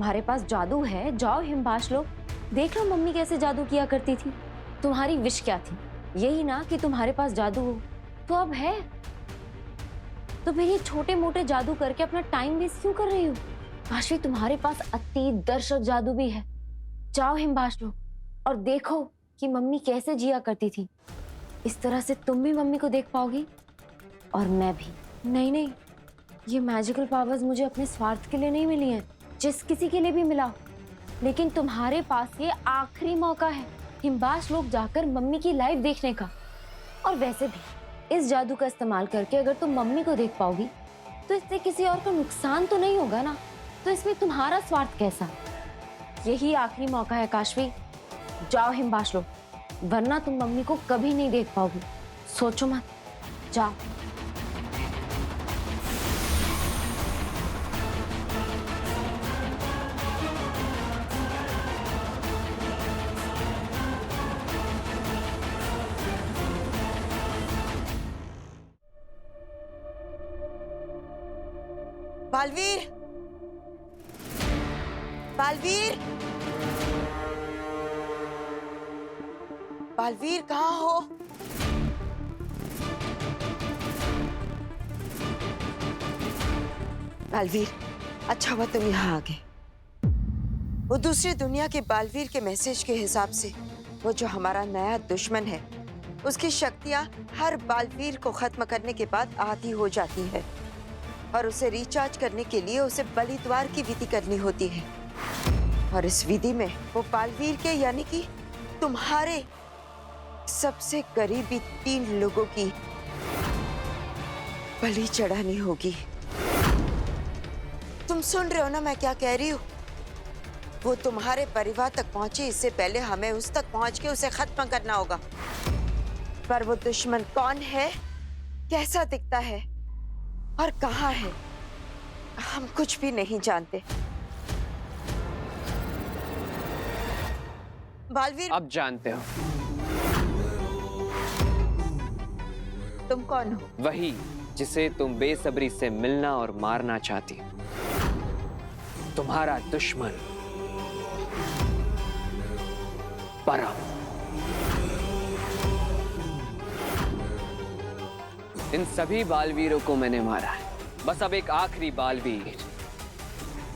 तुम्हारे पास जादू है, जाओ हिमबाश लो, देख लो मम्मी कैसे जादू किया करती थी। तुम्हारी विश क्या थी? यही ना कि तुम्हारे पास जादू हो, तो अब है। तो फिर ये छोटे मोटे जादू करके अपना टाइम वेस्ट क्यों कर रही हो? काशी तुम्हारे पास अति दर्शक जादू भी है। जाओ हिमबाश लो और देखो कि मम्मी कैसे जिया करती थी। इस तरह से तुम भी मम्मी को देख पाओगी और मैं भी। नहीं नहीं, ये मैजिकल पावर्स मुझे अपने स्वार्थ के लिए नहीं मिली हैं, जिस किसी के लिए भी मिला। लेकिन तुम्हारे पास ये आखिरी मौका है हिमबाश लोग जाकर मम्मी की लाइव देखने का। और वैसे भी इस जादू का इस्तेमाल करके अगर तुम मम्मी को देख पाओगी तो इससे किसी और का नुकसान तो नहीं होगा ना, तो इसमें तुम्हारा स्वार्थ कैसा? यही आखिरी मौका है काशवी, जाओ हिमबाश लो, वरना तुम मम्मी को कभी नहीं देख पाओगी। सोचो मत, जाओ। बालवीर, बालवीर, बालवीर कहाँ हो? बालवीर, अच्छा हुआ तुम यहाँ आ गए। वो दूसरी दुनिया के बालवीर के मैसेज के हिसाब से वो जो हमारा नया दुश्मन है, उसकी शक्तियाँ हर बालवीर को खत्म करने के बाद आधी हो जाती है और उसे रिचार्ज करने के लिए उसे बलिद्वार की विधि करनी होती है। और इस विधि में वो बालवीर के यानी कि तुम्हारे सबसे करीबी 3 लोगों की बलि चढ़ानी होगी। तुम सुन रहे हो ना मैं क्या कह रही हूँ? वो तुम्हारे परिवार तक पहुंचे इससे पहले हमें उस तक पहुंच के उसे खत्म करना होगा। पर वो दुश्मन कौन है, कैसा दिखता है और कहाँ है, हम कुछ भी नहीं जानते। बालवीर, अब जानते हो। तुम कौन हो? वही जिसे तुम बेसब्री से मिलना और मारना चाहती हो, तुम्हारा दुश्मन परम। इन सभी बालवीरों को मैंने मारा है, बस अब एक आखिरी बालवीर,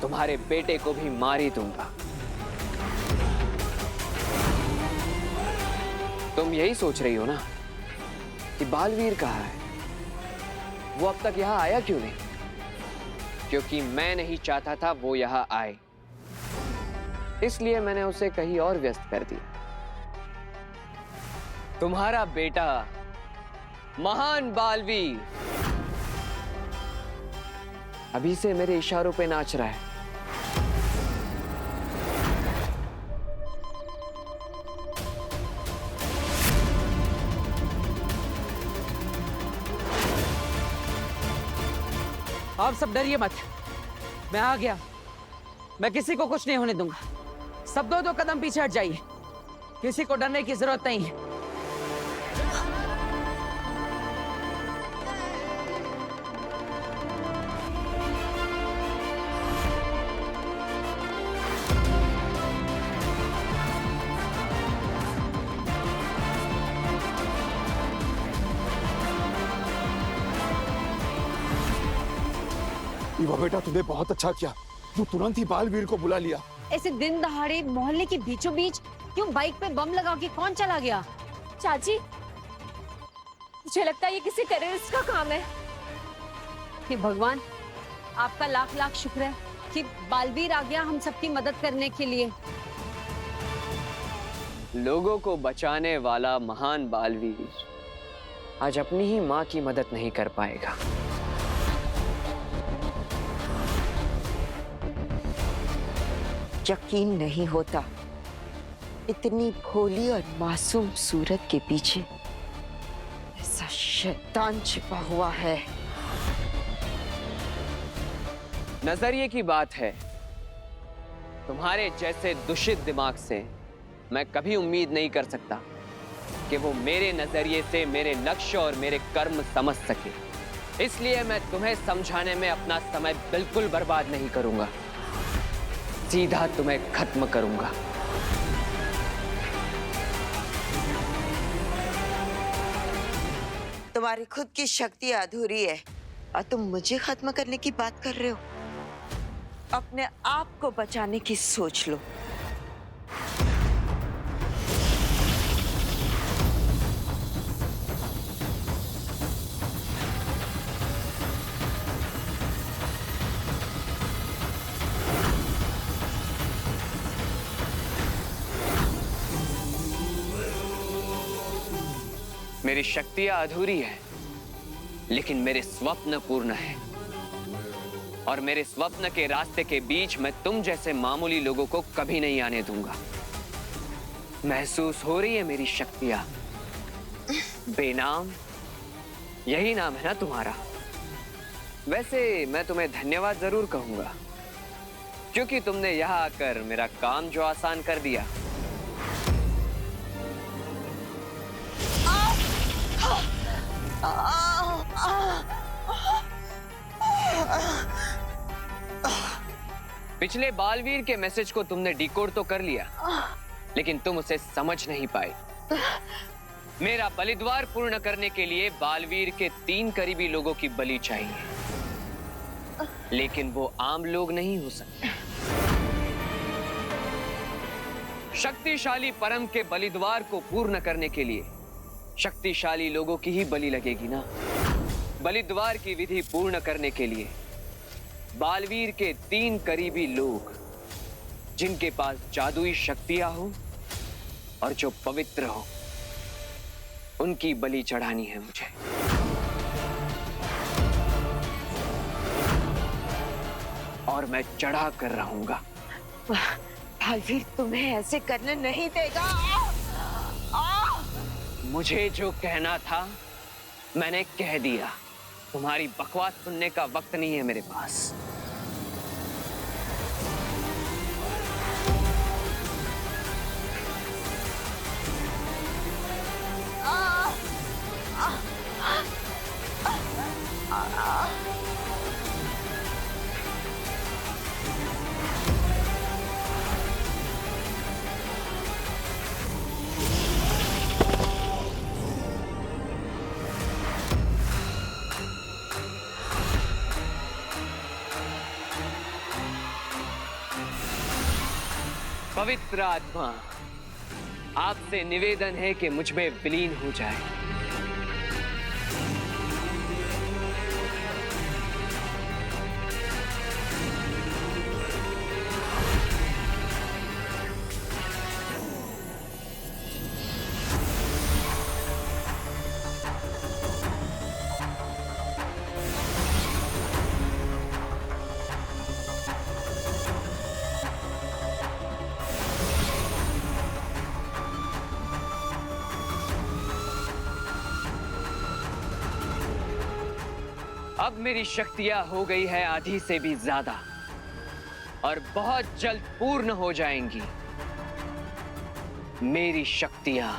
तुम्हारे बेटे को भी मार ही दूंगा। तुम यही सोच रही हो ना कि बालवीर कहाँ है? वो अब तक यहाँ आया क्यों नहीं? क्योंकि मैं नहीं चाहता था वो यहाँ आए, इसलिए मैंने उसे कहीं और व्यस्त कर दिया। तुम्हारा बेटा महान बालवीर अभी से मेरे इशारों पे नाच रहा है। आप सब डरिए मत, मैं आ गया। मैं किसी को कुछ नहीं होने दूंगा। सब 2-2 कदम पीछे हट जाइए, किसी को डरने की जरूरत नहीं है। युवा बेटा, तुमने बहुत अच्छा किया, तू तुरंत ही बालवीर को बुला लिया। ऐसे दिन दहाड़े मोहल्ले के बीचों बीच क्यों बाइक पे बम लगा के कौन चला गया? चाची, मुझे लगता है ये किसी टेररिस्ट का काम है। हे भगवान, आपका लाख लाख शुक्र है कि बालवीर आ गया हम सबकी मदद करने के लिए। लोगों को बचाने वाला महान बालवीर आज अपनी ही मां की मदद नहीं कर पाएगा। यकीन नहीं होता, इतनी भोली और मासूम सूरत के पीछे ऐसा शैतान छिपा हुआ है। नजरिए की बात है। तुम्हारे जैसे दूषित दिमाग से मैं कभी उम्मीद नहीं कर सकता कि वो मेरे नजरिए से मेरे लक्ष्य और मेरे कर्म समझ सके। इसलिए मैं तुम्हें समझाने में अपना समय बिल्कुल बर्बाद नहीं करूंगा। सीधा तुम्हें खत्म करूंगा। तुम्हारी खुद की शक्ति अधूरी है और तुम मुझे खत्म करने की बात कर रहे हो। अपने आप को बचाने की सोच लो। मेरी शक्तियां अधूरी है, लेकिन मेरे स्वप्न पूर्ण है। और मेरे स्वप्न के रास्ते के बीच मैं तुम जैसे मामूली लोगों को कभी नहीं आने दूंगा। महसूस हो रही है मेरी शक्तियां? बेनाम, यही नाम है ना तुम्हारा? वैसे मैं तुम्हें धन्यवाद जरूर कहूंगा, क्योंकि तुमने यहां आकर मेरा काम जो आसान कर दिया। पिछले बालवीर के मैसेज को तुमने डिकोड तो कर लिया, लेकिन तुम उसे समझ नहीं पाए। मेरा बलिद्वार पूर्ण करने के लिए बालवीर के 3 करीबी लोगों की बलि चाहिए, लेकिन वो आम लोग नहीं हो सकते। शक्तिशाली परम के बलिद्वार को पूर्ण करने के लिए शक्तिशाली लोगों की ही बलि लगेगी ना। बलिद्वार की विधि पूर्ण करने के लिए बालवीर के 3 करीबी लोग, जिनके पास जादुई शक्तियां हो और जो पवित्र हो, उनकी बलि चढ़ानी है मुझे। और मैं चढ़ा कर रहूंगा। बालवीर तुम्हें ऐसे करने नहीं देगा। मुझे जो कहना था मैंने कह दिया। तुम्हारी बकवास सुनने का वक्त नहीं है मेरे पास। पवित्र आत्मा, आपसे निवेदन है कि मुझ में विलीन हो जाए। अब मेरी शक्तियां हो गई है आधी से भी ज्यादा, और बहुत जल्द पूर्ण हो जाएंगी मेरी शक्तियां।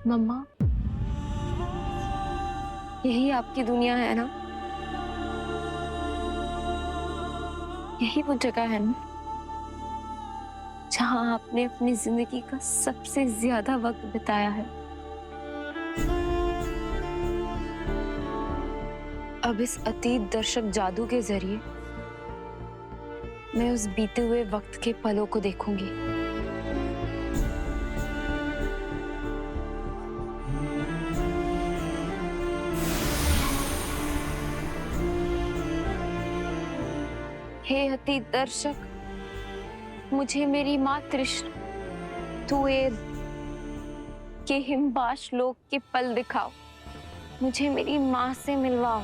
मम्मा, यही आपकी दुनिया है ना? यही वो जगह है ना जहां आपने अपनी जिंदगी का सबसे ज्यादा वक्त बिताया है? अब इस अतीत दर्शक जादू के जरिए मैं उस बीते हुए वक्त के पलों को देखूंगी। हे अतीत दर्शक, मुझे मेरी माँ तृष्णा, तुएल कि हिमबाश लोग के पल दिखाओ, मुझे मेरी माँ से मिलवाओ।